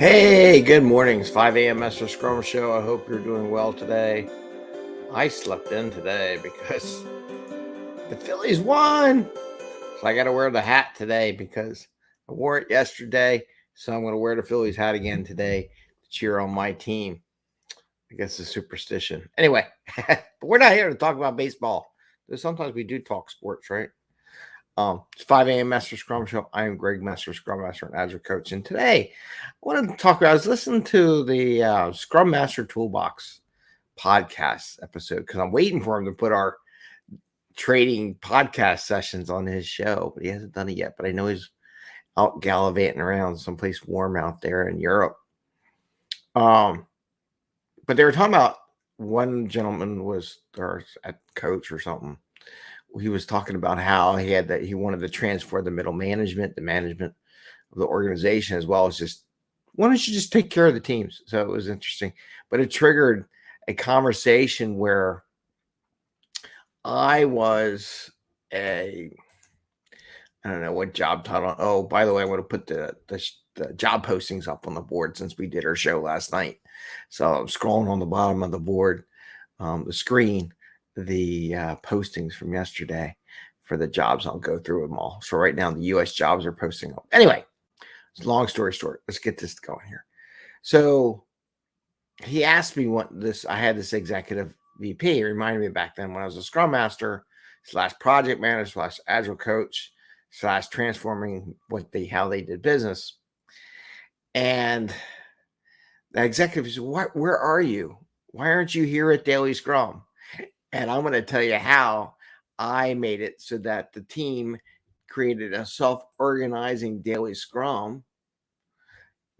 Hey, good morning. It's 5 a.m. Mester Scrum Show. I hope you're doing well today. I slept in today because the Phillies won. So I got to wear the hat today because I wore it yesterday. So I'm going to wear the Phillies hat again today to cheer on my team. I guess it's superstition. Anyway, but we're not here to talk about baseball. Sometimes we do talk sports, right? It's 5 a.m. Mester Scrum Show. I am Greg Mester, Scrum Master and Agile Coach. And today I wanted to talk about, I was listening to the Scrum Master Toolbox podcast episode because I'm waiting for him to put our trading podcast sessions on his show, but he hasn't done it yet. But I know he's out gallivanting around someplace warm out there in Europe. But they were talking about one gentleman was our coach or something. He was talking about how he wanted to transfer the management of the organization, as well as just, why don't you just take care of the teams? So it was interesting, but it triggered a conversation where I was I don't know what job title. Oh, by the way, I want to put the job postings up on the board since we did our show last night. So I'm scrolling on the bottom of the board, the screen, the postings from yesterday for the jobs. I'll go through them all. So right now the U.S. jobs are posting up. Anyway, it's long story short. Let's get this going here. So he asked me what this. I had this executive VP. It reminded me back then when I was a Scrum Master / project manager / Agile coach / transforming how they did business. And the executive said, "Where are you? Why aren't you here at Daily Scrum?" And I'm going to tell you how I made it so that the team created a self-organizing Daily Scrum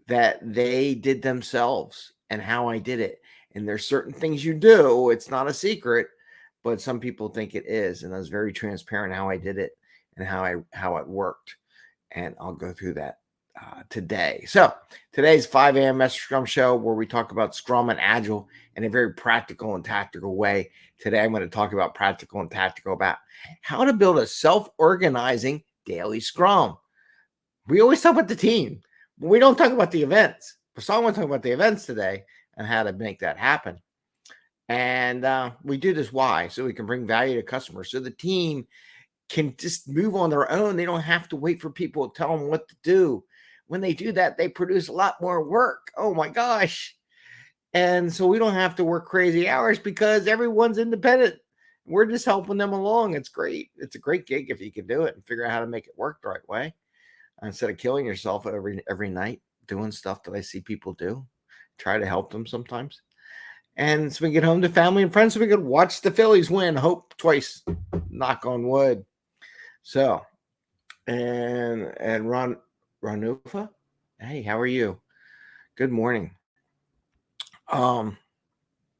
that they did themselves and how I did it. And there's certain things you do. It's not a secret, but some people think it is. And I was very transparent how I did it and how it worked. And I'll go through that today. So today's 5 a.m. Mester Scrum Show, where we talk about Scrum and Agile in a very practical and tactical way. Today, I'm going to talk about practical and tactical about how to build a self-organizing daily Scrum. We always talk about the team, but we don't talk about the events. So I want to talk about the events today and how to make that happen. And we do this why? So we can bring value to customers. So the team can just move on their own. They don't have to wait for people to tell them what to do. When they do that, they produce a lot more work. Oh my gosh. And so we don't have to work crazy hours because everyone's independent. We're just helping them along. It's great. It's a great gig if you can do it and figure out how to make it work the right way. Instead of killing yourself every night doing stuff that I see people do. Try to help them sometimes. And so we get home to family and friends so we could watch the Phillies win. Hope twice. Knock on wood. So, and Ranufa, hey, how are you? Good morning.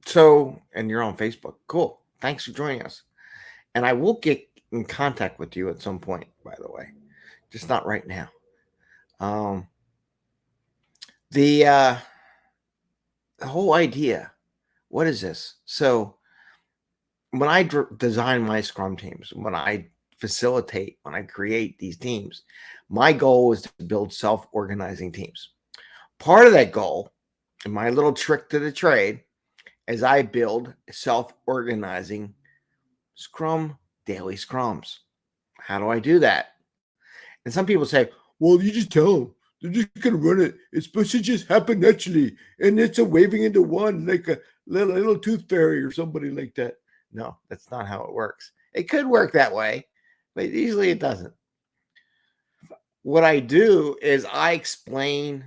So, and you're on Facebook. Cool. Thanks for joining us. And I will get in contact with you at some point, by the way, just not right now. The whole idea, what is this? So when I design my Scrum teams, when I facilitate, when I create these teams, my goal is to build self-organizing teams. Part of that goal, and my little trick to the trade, is I build self-organizing Scrum daily Scrums. How do I do that? And some people say, well, you just tell them. They're just going to run it. It's supposed to just happen naturally. And it's a waving into one like a little tooth fairy or somebody like that. No, that's not how it works. It could work that way, but usually it doesn't. What I do is I explain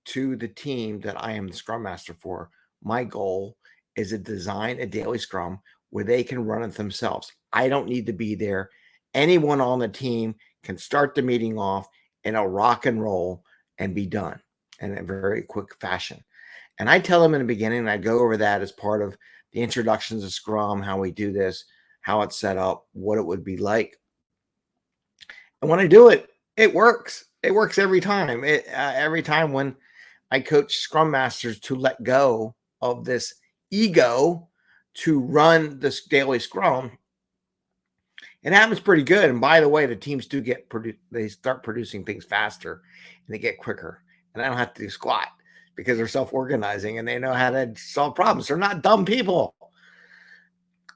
to the team that I am the Scrum Master for. My goal is to design a daily Scrum where they can run it themselves. I don't need to be there. Anyone on the team can start the meeting off in a rock and roll and be done in a very quick fashion. And I tell them in the beginning, and I go over that as part of the introductions of Scrum, how we do this, how it's set up, what it would be like. And when I do it, it works. It works every time. Every time when I coach Scrum Masters to let go of this ego to run this daily Scrum, it happens pretty good. And by the way, the teams do they start producing things faster and they get quicker. And I don't have to do squat. because they're self-organizing and they know how to solve problems. They're not dumb people.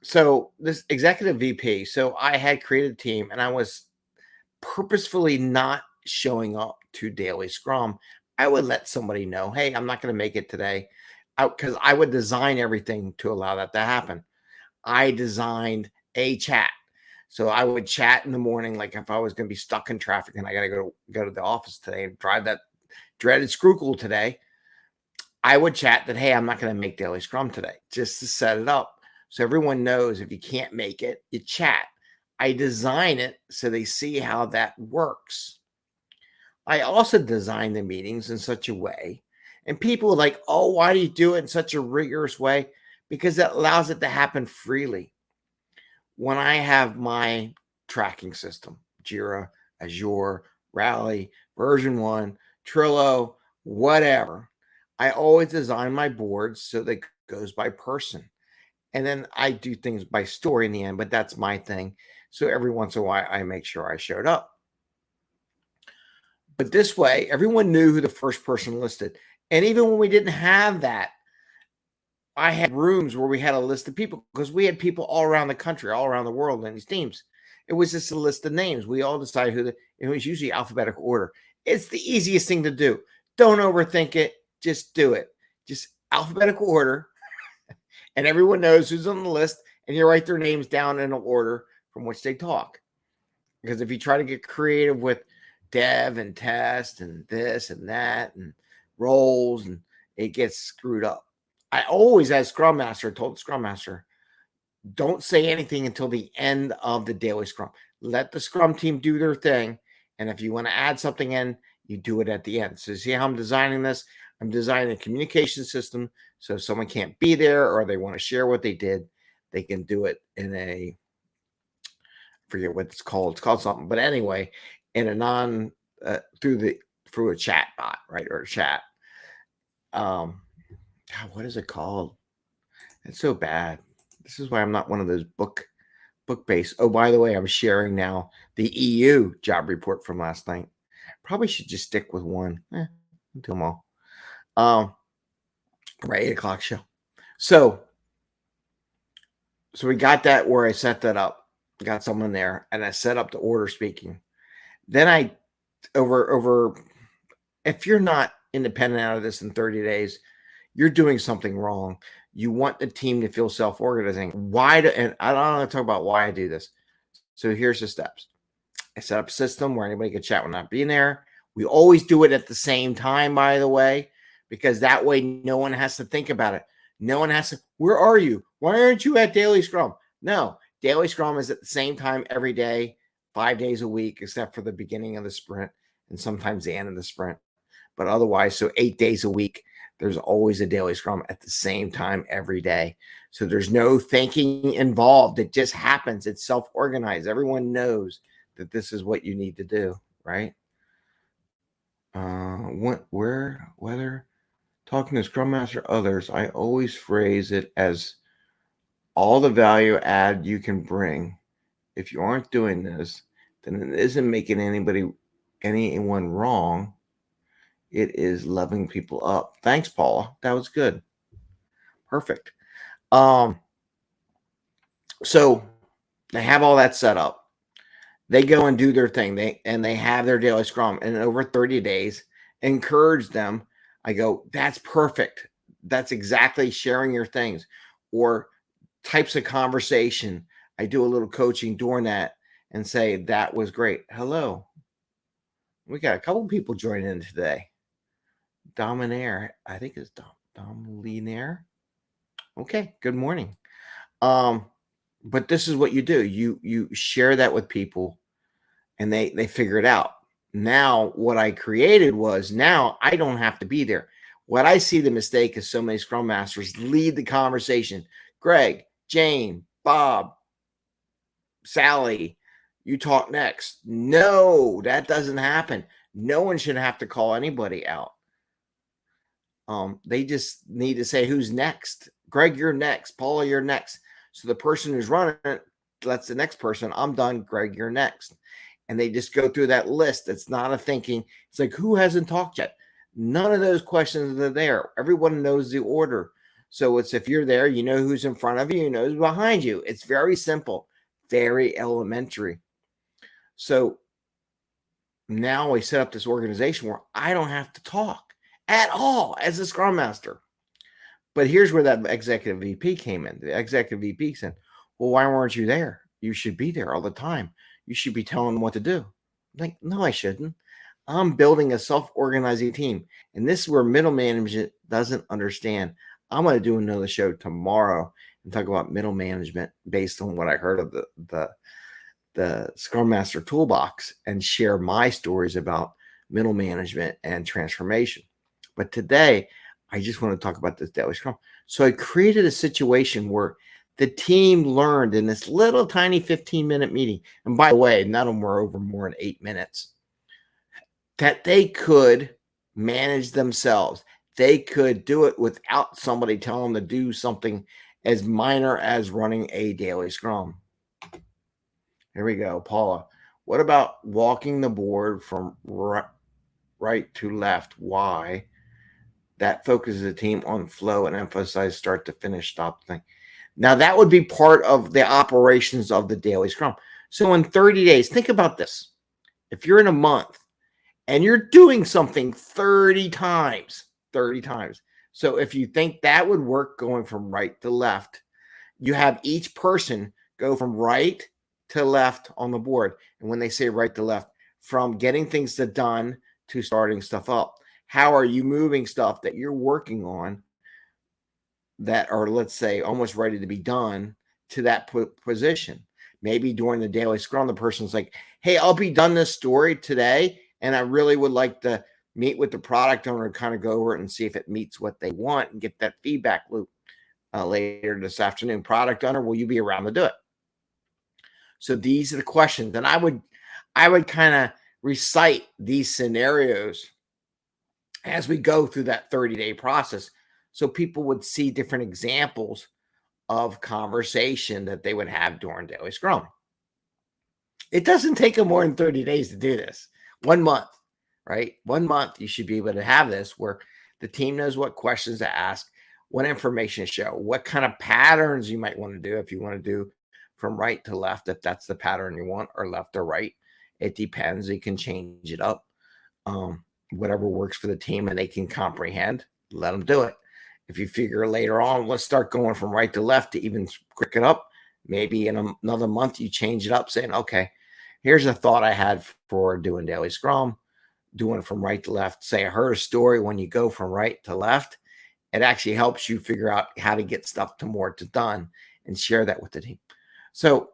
So this executive VP, so I had created a team and I was purposefully not showing up to Daily Scrum. I would let somebody know, hey, I'm not going to make it today, because I would design everything to allow that to happen. I designed a chat. So I would chat in the morning, like if I was going to be stuck in traffic and I got to go to the office today and drive that dreaded Scrucle today, I would chat that, hey, I'm not going to make Daily Scrum today, just to set it up. So everyone knows if you can't make it, you chat. I design it so they see how that works. I also design the meetings in such a way, and people are like, oh, why do you do it in such a rigorous way? Because that allows it to happen freely. When I have my tracking system, Jira, Azure, Rally, version 1, Trello, whatever, I always design my boards so that it goes by person. And then I do things by story in the end, but that's my thing. So every once in a while, I make sure I showed up. But this way, everyone knew who the first person listed. And even when we didn't have that, I had rooms where we had a list of people, because we had people all around the country, all around the world in these teams. It was just a list of names. We all decided it was usually alphabetical order. It's the easiest thing to do. Don't overthink it. Just do it. Just alphabetical order. And everyone knows who's on the list, and you write their names down in an order from which they talk. Because if you try to get creative with dev and test and this and that and roles, and it gets screwed up. I always, as Scrum Master, told the Scrum Master, don't say anything until the end of the daily Scrum. Let the Scrum team do their thing. And if you want to add something in, you do it at the end. So see how I'm designing this? I'm designing a communication system. So if someone can't be there or they want to share what they did, they can do it in a, forget what it's called. It's called something. But anyway, in a through a chat bot, right? Or a chat. God, what is it called? It's so bad. This is why I'm not one of those book-based. Oh, by the way, I'm sharing now the EU job report from last night. Probably should just stick with one. Do them all. Right, 8 o'clock show. So we got that where I set that up. Got someone there, and I set up the order speaking. Then I over if you're not independent out of this in 30 days, you're doing something wrong. You want the team to feel self-organizing. And I don't want to talk about why I do this. So here's the steps. I set up a system where anybody can chat when not being there. We always do it at the same time, by the way, because that way no one has to think about it. No one has to, where are you? Why aren't you at Daily Scrum? No, Daily Scrum is at the same time every day, 5 days a week, except for the beginning of the sprint and sometimes the end of the sprint. But otherwise, so 8 days a week, there's always a Daily Scrum at the same time every day. So there's no thinking involved. It just happens. It's self-organized. Everyone knows that this is what you need to do, right? Whether talking to Scrum Master others, I always phrase it as all the value add you can bring. If you aren't doing this, then it isn't making anyone wrong. It is leveling people up. Thanks, Paula. That was good. Perfect. So they have all that set up. They go and do their thing. They have their daily Scrum, and over 30 days, encourage them. I go, that's perfect. That's exactly sharing your things, or types of conversation. I do a little coaching during that and say, that was great. Hello. We got a couple people joining in today. Dominaire, I think it's Domlinaire. Okay, good morning. But this is what you do. You share that with people, and they figure it out. Now, what I created was, now I don't have to be there. What I see the mistake is so many Scrum Masters lead the conversation. Greg, Jane, Bob, Sally, you talk next. No, that doesn't happen. No one should have to call anybody out. They just need to say, who's next? Greg, you're next. Paula, you're next. So the person who's running it lets the next person, I'm done. Greg, you're next. And they just go through that list. It's not a thinking. It's like, who hasn't talked yet? None of those questions are there. Everyone knows the order. So it's if you're there, you know who's in front of you, you know who's behind you. It's very simple, very elementary. So now we set up this organization where I don't have to talk at all as a Scrum Master. But here's where that executive VP came in. The executive VP said, well, why weren't you there? You should be there all the time. You should be telling them what to do. I'm like, no, I shouldn't. I'm building a self-organizing team. And this is where middle management doesn't understand. I'm going to do another show tomorrow and talk about middle management based on what I heard of the Scrum Master Toolbox and share my stories about middle management and transformation. But today, I just want to talk about this Daily Scrum. So I created a situation where the team learned in this little tiny 15-minute meeting, and by the way, none of them were over more than 8 minutes, that they could manage themselves. They could do it without somebody telling them to do something as minor as running a daily scrum. Here we go, Paula. What about walking the board from right to left? Why? That focuses the team on flow and emphasize start to finish, stop thing. Now, that would be part of the operations of the daily scrum. So in 30 days, think about this. If you're in a month and you're doing something 30 times. So if you think that would work going from right to left, you have each person go from right to left on the board. And when they say right to left, from getting things done to starting stuff up. How are you moving stuff that you're working on that are, let's say, almost ready to be done to that position? Maybe during the daily scrum, the person's like, hey, I'll be done this story today, and I really would like to meet with the product owner and kind of go over it and see if it meets what they want and get that feedback loop later this afternoon. Product owner, will you be around to do it? So these are the questions. And I would kind of recite these scenarios as we go through that 30-day process, so people would see different examples of conversation that they would have during Daily Scrum. It doesn't take them more than 30 days to do this. 1 month, right? 1 month, you should be able to have this where the team knows what questions to ask, what information to show, what kind of patterns you might want to do if you want to do from right to left, if that's the pattern you want, or left or right. It depends. You can change it up. Whatever works for the team and they can comprehend, let them do it. If you figure later on, let's start going from right to left to even quick it up, maybe in another month you change it up, saying, okay, here's a thought I had for doing daily scrum, doing from right to left. Say I heard a story when you go from right to left, it actually helps you figure out how to get stuff to more to done and share that with the team. So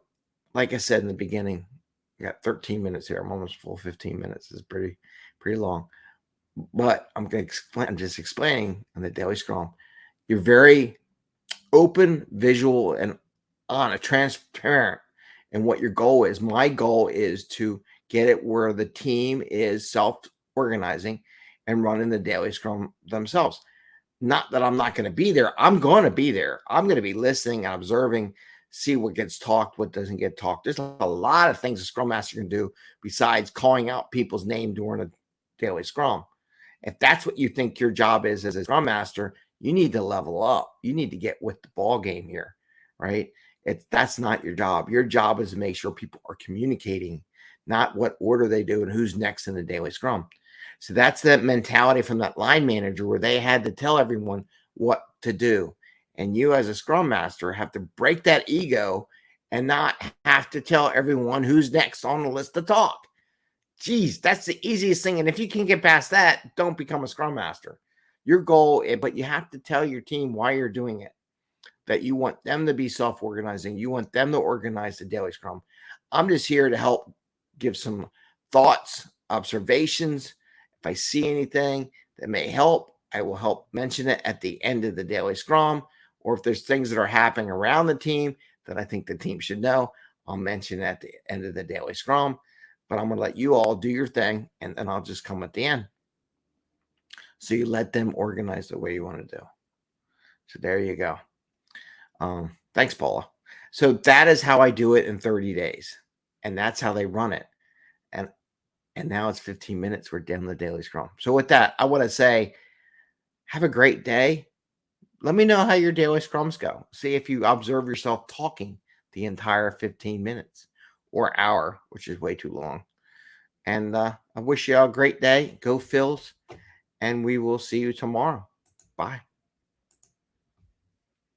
like I said in the beginning, I got 13 minutes here. I'm almost full 15 minutes. It's pretty long. But I'm just explaining in the daily scrum, you're very open, visual, and honest, transparent in what your goal is. My goal is to get it where the team is self-organizing and running the daily scrum themselves. Not that I'm not going to be there. I'm going to be there. I'm going to be listening and observing, see what gets talked, what doesn't get talked. There's a lot of things a Scrum Master can do besides calling out people's name during a daily scrum. If that's what you think your job is as a Scrum Master, you need to level up. You need to get with the ball game here, right? That's not your job. Your job is to make sure people are communicating, not what order they do and who's next in the daily scrum. So that's that mentality from that line manager where they had to tell everyone what to do. And you as a Scrum Master have to break that ego and not have to tell everyone who's next on the list to talk. Geez, that's the easiest thing. And if you can get past that, don't become a Scrum Master. Your goal, but you have to tell your team why you're doing it, that you want them to be self-organizing. You want them to organize the daily scrum. I'm just here to help give some thoughts, observations. If I see anything that may help, I will help mention it at the end of the daily scrum. Or if there's things that are happening around the team that I think the team should know, I'll mention it at the end of the daily scrum. But I'm going to let you all do your thing, and then I'll just come at the end. So you let them organize the way you want to do. So there you go. Thanks, Paula. So that is how I do it in 30 days. And that's how they run it. And And now it's 15 minutes. We're down the Daily Scrum. So with that, I want to say, have a great day. Let me know how your daily scrums go. See if you observe yourself talking the entire 15 minutes or hour, which is way too long. And I wish you all a great day. Go Phils. And we will see you tomorrow. Bye.